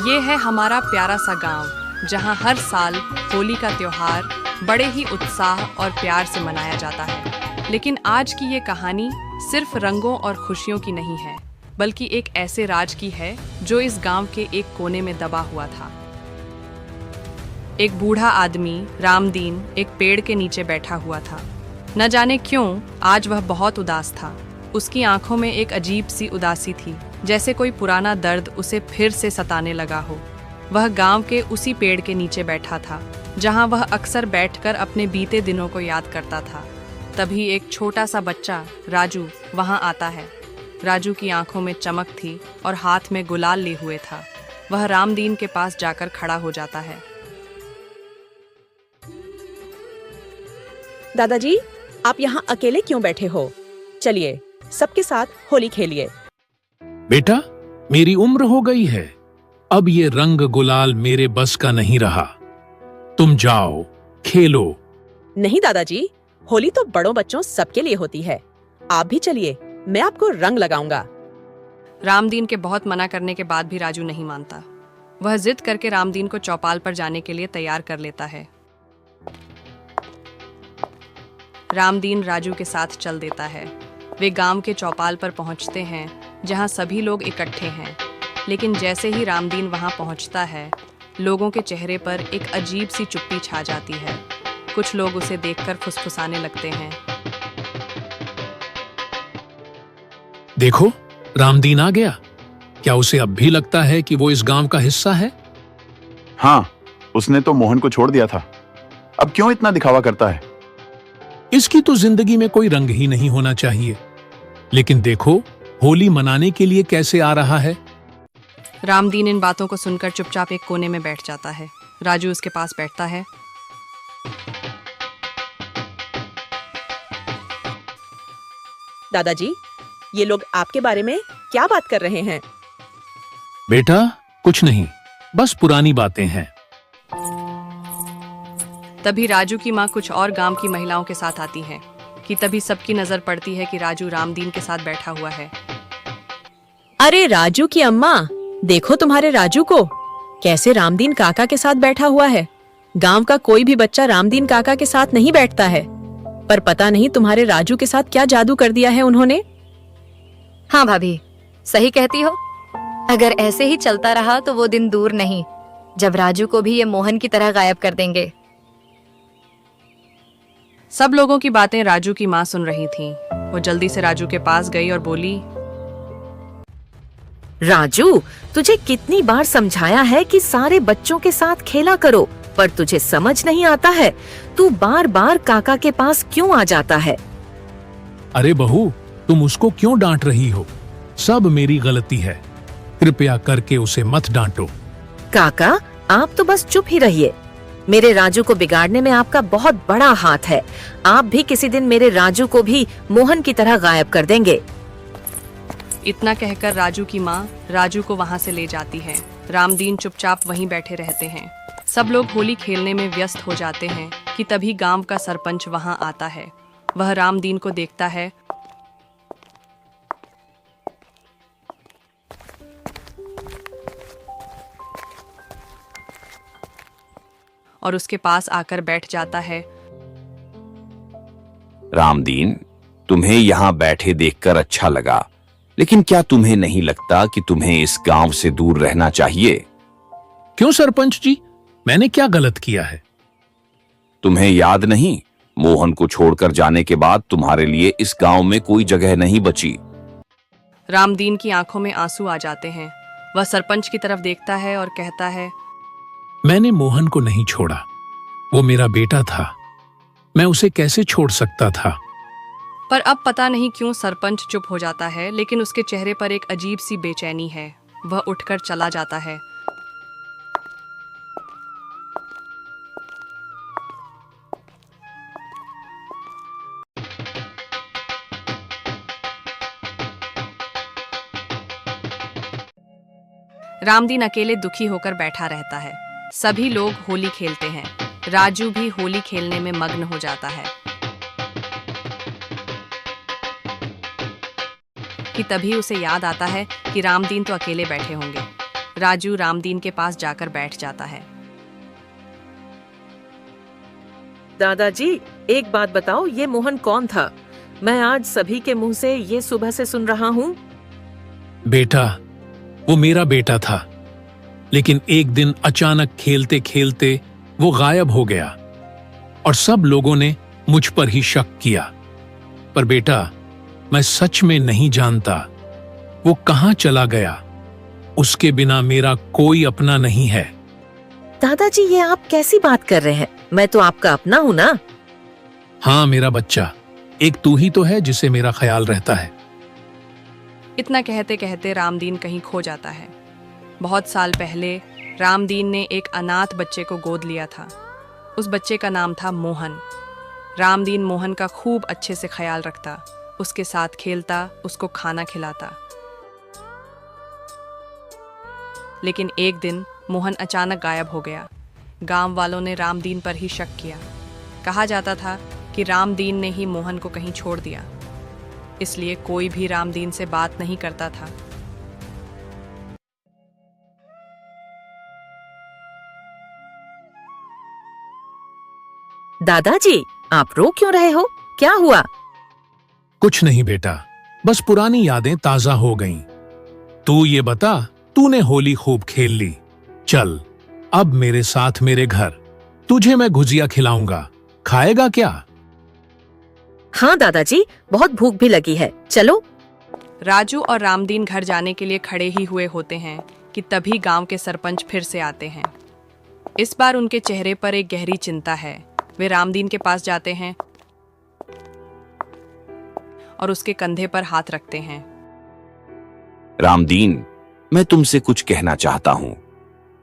ये है हमारा प्यारा सा गांव, जहां हर साल होली का त्योहार बड़े ही उत्साह और प्यार से मनाया जाता है। लेकिन आज की ये कहानी सिर्फ रंगों और खुशियों की नहीं है, बल्कि एक ऐसे राज की है जो इस गांव के एक कोने में दबा हुआ था। एक बूढ़ा आदमी रामदीन एक पेड़ के नीचे बैठा हुआ था। न जाने क्यों आज वह बहुत उदास था। उसकी आंखों में एक अजीब सी उदासी थी, जैसे कोई पुराना दर्द उसे फिर से सताने लगा हो। वह गांव के उसी पेड़ के नीचे बैठा था जहां वह अक्सर बैठकर अपने बीते दिनों को याद करता था। तभी एक छोटा सा बच्चा राजू वहां आता है। राजू की आंखों में चमक थी और हाथ में गुलाल लिए हुए था। वह रामदीन के पास जाकर खड़ा हो जाता है। दादाजी, आप यहाँ अकेले क्यों बैठे हो? चलिए सबके साथ होली खेलिए। बेटा, मेरी उम्र हो गई है, अब ये रंग गुलाल मेरे बस का नहीं रहा। तुम जाओ खेलो। नहीं दादाजी, होली तो बड़ों बच्चों सबके लिए होती है। आप भी चलिए, मैं आपको रंग लगाऊंगा। रामदीन के बहुत मना करने के बाद भी राजू नहीं मानता। वह जिद करके रामदीन को चौपाल पर जाने के लिए तैयार कर लेता है। रामदीन राजू के साथ चल देता है। वे गांव के चौपाल पर पहुंचते हैं जहां सभी लोग इकट्ठे हैं। लेकिन जैसे ही रामदीन वहां पहुंचता है, लोगों के चेहरे पर एक अजीब सी चुप्पी छा जाती है। कुछ लोग उसे देखकर फुसफुसाने लगते हैं। देखो, रामदीन आ गया। क्या उसे अब भी लगता है कि वो इस गांव का हिस्सा है? हाँ, उसने तो मोहन को छोड़ दिया था। अब क्यों इतना दिखावा करता है? इसकी तो जिंदगी में कोई रंग ही नहीं होना चाहिए। लेकिन देखो, होली मनाने के लिए कैसे आ रहा है। रामदीन इन बातों को सुनकर चुपचाप एक कोने में बैठ जाता है। राजू उसके पास बैठता है। दादाजी, ये लोग आपके बारे में क्या बात कर रहे हैं? बेटा, कुछ नहीं, बस पुरानी बातें हैं। तभी राजू की माँ कुछ और गांव की महिलाओं के साथ आती है कि तभी सबकी नजर पड़ती है कि राजू रामदीन के साथ बैठा हुआ है। अरे राजू की अम्मा, देखो तुम्हारे राजू को, कैसे रामदीन काका के साथ बैठा हुआ है। गांव का कोई भी बच्चा रामदीन काका के साथ नहीं बैठता है, पर पता नहीं तुम्हारे राजू के साथ क्या जादू कर दिया है उन्होंने। हाँ भाभी, सही कहती हो। अगर ऐसे ही चलता रहा तो वो दिन दूर नहीं जब राजू को भी ये मोहन की तरह गायब कर देंगे। सब लोगों की बातें राजू की माँ सुन रही थीं। वो जल्दी से राजू के पास गई और बोली, राजू, तुझे कितनी बार समझाया है कि सारे बच्चों के साथ खेला करो, पर तुझे समझ नहीं आता है। तू बार बार काका के पास क्यों आ जाता है? अरे बहू, तुम उसको क्यों डांट रही हो? सब मेरी गलती है। कृपया करके उसे मत डांटो। काका, आप तो बस चुप ही रहिए। मेरे राजू को बिगाड़ने में आपका बहुत बड़ा हाथ है। आप भी किसी दिन मेरे राजू को भी मोहन की तरह गायब कर देंगे। इतना कहकर राजू की माँ राजू को वहां से ले जाती है। रामदीन चुपचाप वहीं बैठे रहते हैं। सब लोग होली खेलने में व्यस्त हो जाते हैं कि तभी गांव का सरपंच वहां आता है। वह रामदीन को देखता है और उसके पास आकर बैठ जाता है। रामदीन, तुम्हें यहाँ बैठे देखकर अच्छा लगा, लेकिन क्या तुम्हें नहीं लगता कि तुम्हें इस गांव से दूर रहना चाहिए? क्यों सरपंच जी, मैंने क्या गलत किया है? तुम्हें याद नहीं, मोहन को छोड़कर जाने के बाद तुम्हारे लिए इस गांव में कोई जगह नहीं बची। रामदीन की आंखों में आंसू आ जाते हैं। वह सरपंच की तरफ देखता है और कहता है, मैंने मोहन को नहीं छोड़ा। वो मेरा बेटा था। मैं उसे कैसे छोड़ सकता था? पर अब पता नहीं क्यों सरपंच चुप हो जाता है, लेकिन उसके चेहरे पर एक अजीब सी बेचैनी है। वह उठकर चला जाता है। रामदीन अकेले दुखी होकर बैठा रहता है। सभी लोग होली खेलते हैं। राजू भी होली खेलने में मग्न हो जाता है कि तभी उसे याद आता है कि रामदीन तो अकेले बैठे होंगे। राजू रामदीन के पास जाकर बैठ जाता है। दादाजी, एक बात बताओ, ये मोहन कौन था? मैं आज सभी के मुंह से ये सुबह से सुन रहा हूँ। बेटा, वो मेरा बेटा था, लेकिन एक दिन अचानक खेलते खेलते वो गायब हो गया और सब लोगों ने मुझ पर ही शक किया। पर बेटा, मैं सच में नहीं जानता वो कहाँ चला गया। उसके बिना मेरा कोई अपना नहीं है। दादाजी, ये आप कैसी बात कर रहे हैं? मैं तो आपका अपना हूँ ना। हाँ मेरा बच्चा, एक तू ही तो है जिसे मेरा ख्याल रहता है। इतना कहते कहते रामदीन कहीं खो जाता है। बहुत साल पहले रामदीन ने एक अनाथ बच्चे को गोद लिया था। उस बच्चे का नाम था मोहन। रामदीन मोहन का खूब अच्छे से ख्याल रखता, उसके साथ खेलता, उसको खाना खिलाता। लेकिन एक दिन मोहन अचानक गायब हो गया। गांव वालों ने रामदीन पर ही शक किया। कहा जाता था कि रामदीन ने ही मोहन को कहीं छोड़ दिया, इसलिए कोई भी रामदीन से बात नहीं करता था। दादाजी, आप रो क्यों रहे हो? क्या हुआ? कुछ नहीं बेटा, बस पुरानी यादें ताजा हो गईं। तू ये बता, तूने होली खूब खेल ली। चल अब मेरे साथ मेरे घर, तुझे मैं गुजिया खिलाऊंगा, खाएगा क्या? हाँ दादाजी, बहुत भूख भी लगी है, चलो। राजू और रामदीन घर जाने के लिए खड़े ही हुए होते हैं कि तभी गांव के सरपंच फिर से आते हैं। इस बार उनके चेहरे पर एक गहरी चिंता है। वे रामदीन के पास जाते हैं और उसके कंधे पर हाथ रखते हैं। रामदीन, मैं तुमसे कुछ कहना चाहता हूं।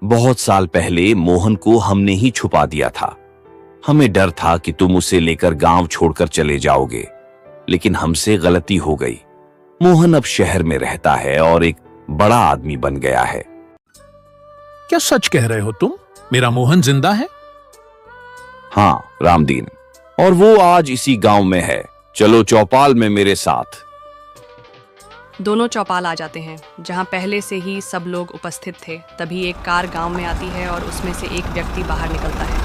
बहुत साल पहले मोहन को हमने ही छुपा दिया था। हमें डर था कि तुम उसे लेकर गांव छोड़कर चले जाओगे, लेकिन हमसे गलती हो गई। मोहन अब शहर में रहता है और एक बड़ा आदमी बन गया है। क्या सच कह रहे हो तुम? मेरा मोहन जिंदा है? हाँ रामदीन, और वो आज इसी गांव में है। चलो चौपाल में मेरे साथ। दोनों चौपाल आ जाते हैं, जहां पहले से ही सब लोग उपस्थित थे। तभी एक कार गांव में आती है और उसमें से एक व्यक्ति बाहर निकलता है।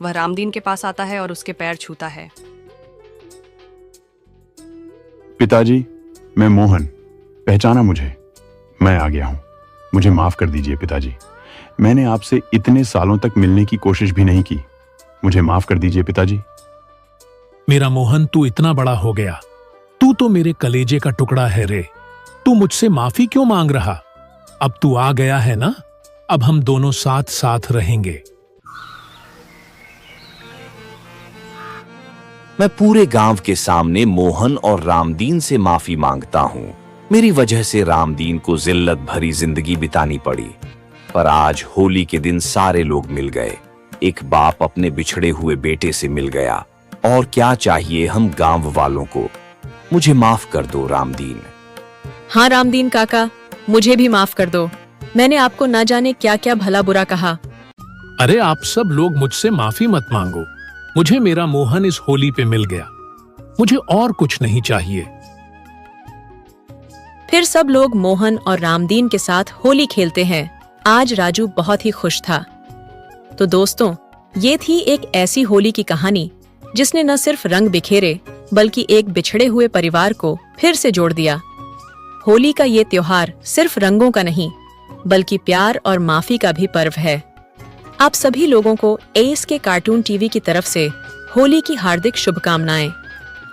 वह रामदीन के पास आता है और उसके पैर छूता है। पिताजी, मैं मोहन, पहचाना मुझे? मैं आ गया हूं, मुझे माफ कर दीजिए पिताजी। मैंने आपसे इतने सालों तक मिलने की कोशिश भी नहीं की, मुझे माफ कर दीजिए पिताजी। मेरा मोहन, तू इतना बड़ा हो गया, तू तो मेरे कलेजे का टुकड़ा है रे। तू मुझसे माफी क्यों मांग रहा? अब तू आ गया है ना, अब हम दोनों साथ साथ रहेंगे। मैं पूरे गांव के सामने मोहन और रामदीन से माफी मांगता हूं। मेरी वजह से रामदीन को जिल्लत भरी जिंदगी बितानी पड़ी, पर आज होली के दिन सारे लोग मिल गए। एक बाप अपने बिछड़े हुए बेटे से मिल गया। और क्या चाहिए हम गांव वालों को? मुझे माफ कर दो रामदीन। हाँ रामदीन काका, मुझे भी माफ कर दो। मैंने आपको ना जाने क्या क्या भला बुरा कहा। अरे आप सब लोग मुझसे माफी मत मांगो। मुझे मेरा मोहन इस होली पे मिल गया, मुझे और कुछ नहीं चाहिए। फिर सब लोग मोहन और रामदीन के साथ होली खेलते हैं। आज राजू बहुत ही खुश था। तो दोस्तों, ये थी एक ऐसी होली की कहानी जिसने न सिर्फ रंग बिखेरे बल्कि एक बिछड़े हुए परिवार को फिर से जोड़ दिया। होली का ये त्योहार सिर्फ रंगों का नहीं बल्कि प्यार और माफी का भी पर्व है। आप सभी लोगों को एस के कार्टून टीवी की तरफ से होली की हार्दिक शुभकामनाएं।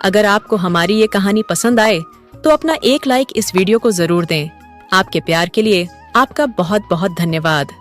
अगर आपको हमारी ये कहानी पसंद आए तो अपना एक लाइक इस वीडियो को जरूर दें। आपके प्यार के लिए आपका बहुत बहुत धन्यवाद।